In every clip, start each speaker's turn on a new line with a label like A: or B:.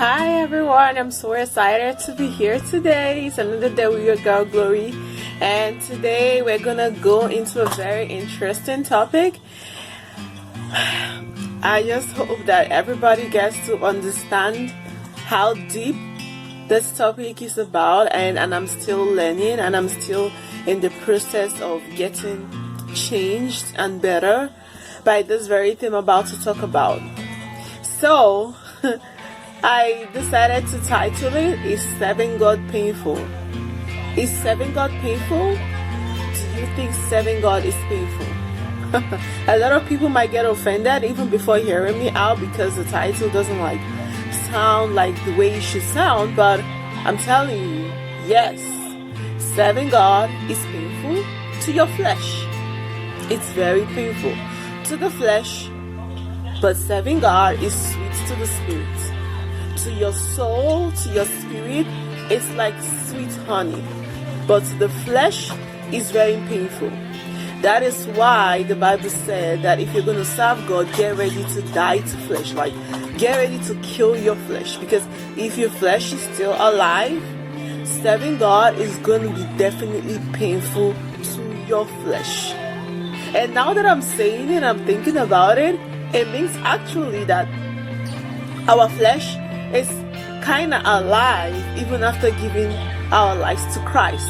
A: Hi everyone, I'm so excited to be here today. It's another day with your girl Glory, and today we're gonna go into a very interesting topic. I just hope that everybody gets to understand how deep this topic is about, and I'm still learning, and I'm still in the process of getting changed and better by this very thing I'm about to talk about. So I decided to title it, Is Serving God Painful? Is serving God painful? Do you think serving God is painful? A lot of people might get offended even before hearing me out because the title doesn't sound like the way it should sound, but I'm telling you, yes, serving God is painful to your flesh. It's very painful to the flesh, but serving God is sweet to the spirit. To your soul, to your spirit, it's like sweet honey. But to the flesh, it's very painful. That is why the Bible said that if you're going to serve God, get ready to die to flesh. Get ready to kill your flesh. Because if your flesh is still alive, serving God is going to be definitely painful to your flesh. And now that I'm saying it, I'm thinking about it, it means actually that our flesh is kind of alive even after giving our lives to Christ.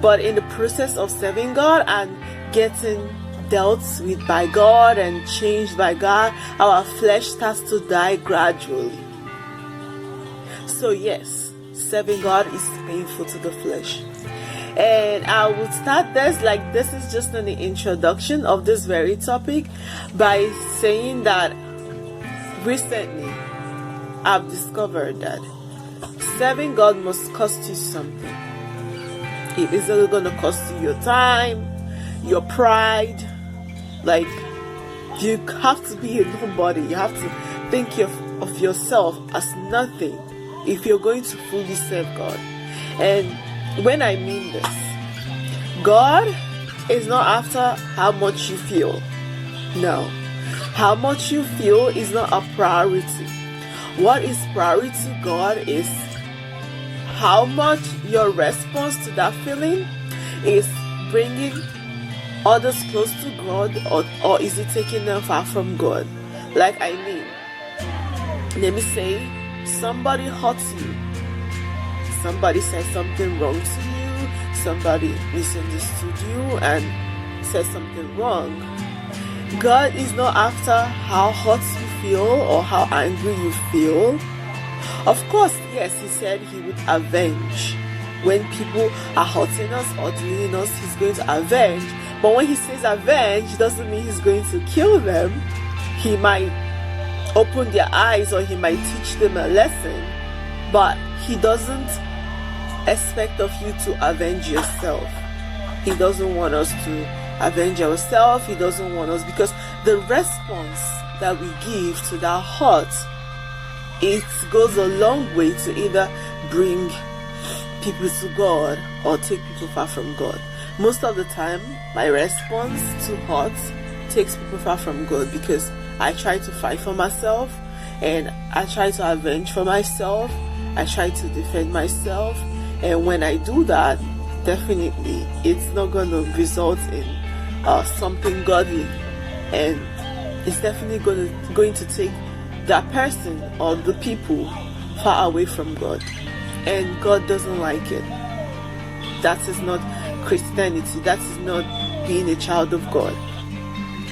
A: But in the process of serving God and getting dealt with by God and changed by God, our flesh starts to die gradually. So yes, serving God is painful to the flesh. And I will start this is just an introduction of this very topic by saying that recently I've discovered that serving God must cost you something. It is either going to cost you your time, your pride. You have to be a nobody. You have to think of yourself as nothing if you're going to fully serve God. And when I mean this, God is not after how much you feel. No. How much you feel is not a priority. What is priority to God is how much your response to that feeling is bringing others close to God, or is it taking them far from God? Let me say, somebody hurts you. Somebody said something wrong to you. Somebody misunderstood you and said something wrong. God is not after how hurt you feel or how angry you feel. Of course, yes, he said he would avenge. When people are hurting us or doing us, he's going to avenge. But when he says avenge, doesn't mean he's going to kill them. He might open their eyes or he might teach them a lesson. But he doesn't expect of you to avenge yourself. He doesn't want us to avenge ourselves. He doesn't want us, because the response that we give to that hurt, it goes a long way to either bring people to God or take people far from God. Most of the time, my response to hurt takes people far from God, because I try to fight for myself and I try to avenge for myself. I try to defend myself, and when I do that, definitely it's not going to result in something godly, and it's definitely going to take that person or the people far away from God, and God doesn't like it. That is not Christianity. That is not being a child of God.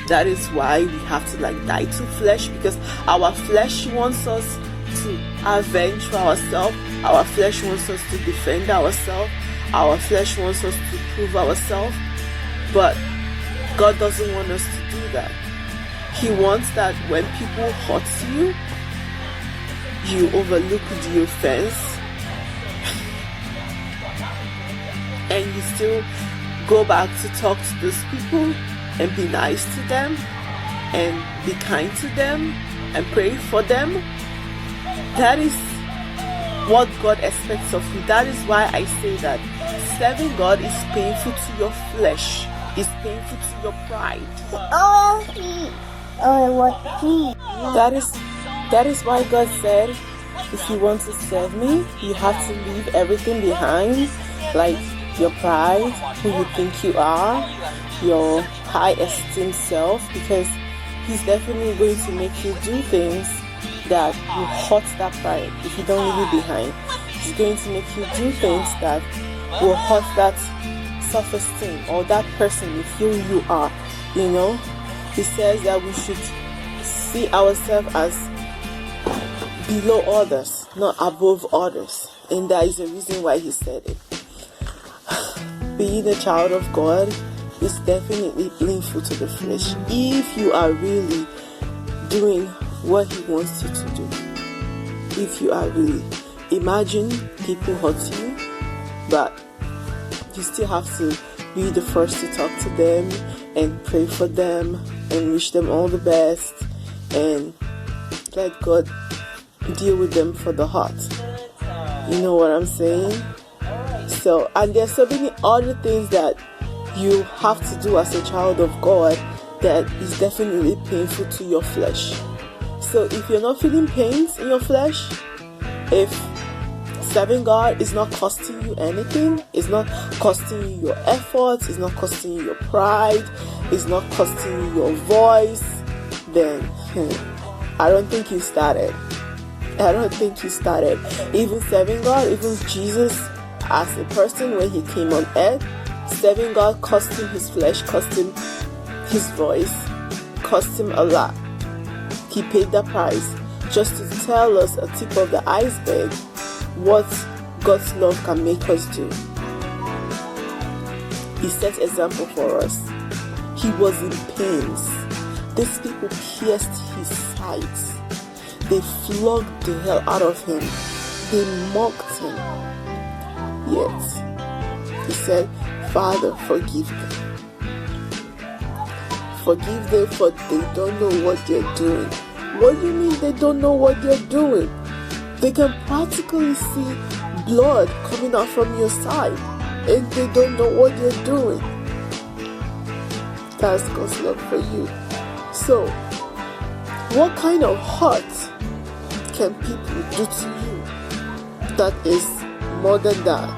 A: That is why we have to die to flesh, because our flesh wants us to avenge for ourselves. Our flesh wants us to defend ourselves. Our flesh wants us to prove ourselves. But God doesn't want us to do that. He wants that when people hurt you, you overlook the offense and you still go back to talk to those people and be nice to them and be kind to them and pray for them. That is what God expects of you. That is why I say that serving God is painful to your flesh. It's painful to your pride. That is why God said if you want to serve me, you have to leave everything behind, like your pride, who you think you are, your high esteem self, because he's definitely going to make you do things that will hurt that pride if you don't leave it behind. He's going to make you do things that will hurt that self-esteem or that person you feel you are. You know, he says that we should see ourselves as below others, not above others, and that is the reason why he said it. Being a child of God is definitely painful to the flesh if you are really doing what he wants you to do. If you are really, imagine people hurt you, but you still have to be the first to talk to them and pray for them and wish them all the best and let God deal with them for the heart. You know what I'm saying? So, and there's so many other things that you have to do as a child of God that is definitely painful to your flesh. So if you're not feeling pains in your flesh, if serving God is not costing you anything, it's not costing you your efforts, it's not costing you your pride, it's not costing you your voice, then I don't think you started. I don't think you started. Even serving God, even Jesus as a person when he came on earth, serving God cost him his flesh, cost him his voice, cost him a lot. He paid the price just to tell us a tip of the iceberg what God's love can make us do. He set example for us. He was in pains. These people pierced his sides. They flogged the hell out of him. They mocked him. Yet, he said, Father, forgive them. Forgive them, for they don't know what they're doing. What do you mean they don't know what they're doing? They can practically see blood coming out from your side, and they don't know what they're doing. That's God's love for you. So, what kind of hurt can people do to you that is more than that?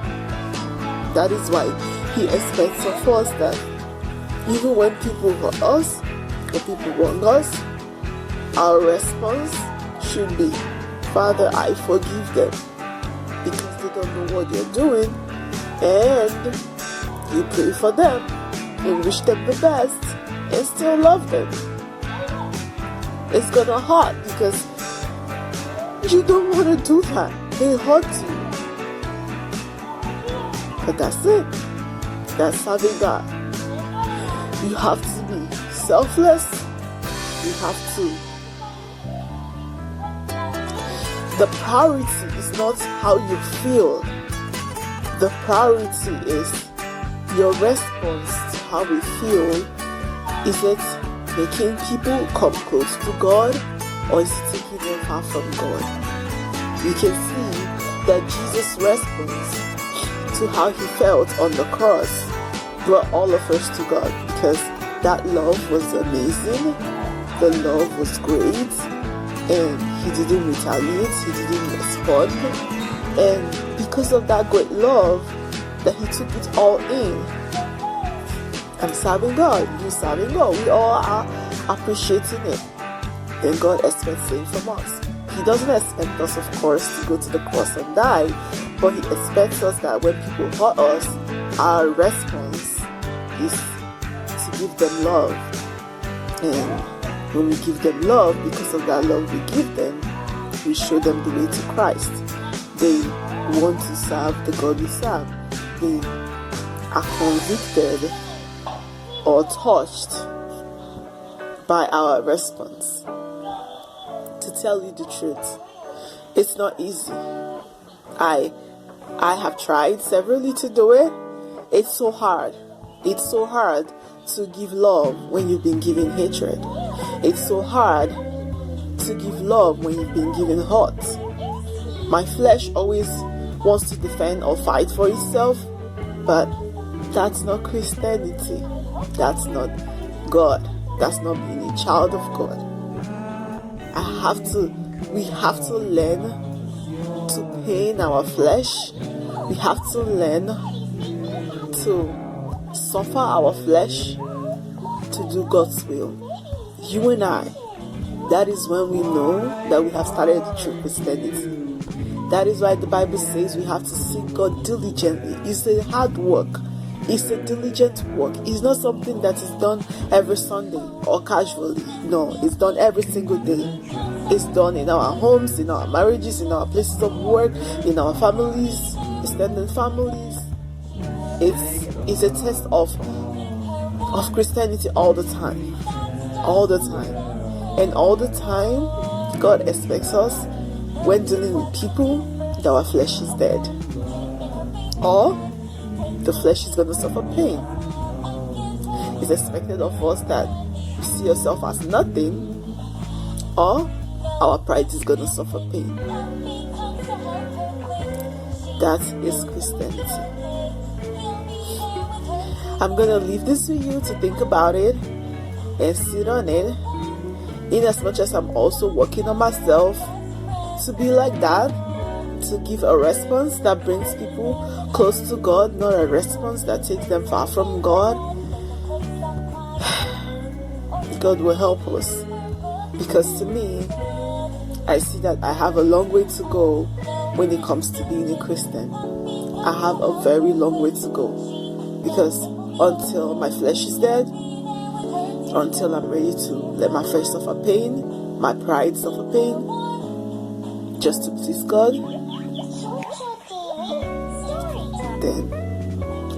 A: That is why he expects of us that even when people hurt us or people wrong us, our response should be, Father, I forgive them, because they don't know what they're doing, and you pray for them and wish them the best and still love them. It's gonna hurt because you don't want to do that. They hurt you. But that's it. That's serving God. You have to be selfless. You have to. The priority is not how you feel. The priority is your response to how we feel. Is it making people come close to God, or is it taking them far from God? You can see that Jesus' response to how he felt on the cross brought all of us to God, because that love was amazing, the love was great, and he didn't retaliate, he didn't respond, and because of that great love that he took it all in. I'm serving God, you serving God, we all are appreciating it. Then God expects things from us. He doesn't expect us, of course, to go to the cross and die, but he expects us that when people hurt us, our response is to give them love. And when we give them love, because of that love we give them, we show them the way to Christ. They want to serve the God we serve. They are convicted or touched by our response. To tell you the truth, it's not easy. I have tried severally to do it. It's so hard. It's so hard to give love when you've been given hatred. It's so hard to give love when you've been given hurt. My flesh always wants to defend or fight for itself, but that's not Christianity. That's not God. That's not being a child of God. We have to learn pain our flesh. We have to learn to suffer our flesh to do God's will. You and I, that is when we know that we have started true Christianity. That is why the Bible says we have to seek God diligently. It's a hard work. It's a diligent work. It's not something that is done every Sunday or casually. No, it's done every single day. It's done in our homes, in our marriages, in our places of work, in our families, extended families. It's a test of Christianity all the time. All the time. And all the time, God expects us, when dealing with people, that our flesh is dead. Or the flesh is going to suffer pain. It's expected of us that we see yourself as nothing, or our pride is going to suffer pain. That is Christianity. I'm going to leave this with you to think about it and sit on it, in as much as I'm also working on myself to be like that, to give a response that brings people close to God, not a response that takes them far from God. God will help us, because to me, I see that I have a long way to go when it comes to being a Christian. I have a very long way to go, because until my flesh is dead, until I'm ready to let my flesh suffer pain, my pride suffer pain, just to please God, then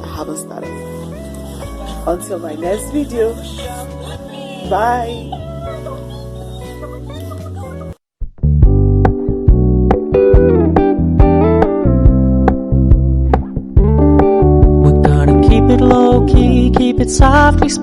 A: I haven't started. Until my next video, bye.
B: We're gonna keep it low key, keep it softly spoken.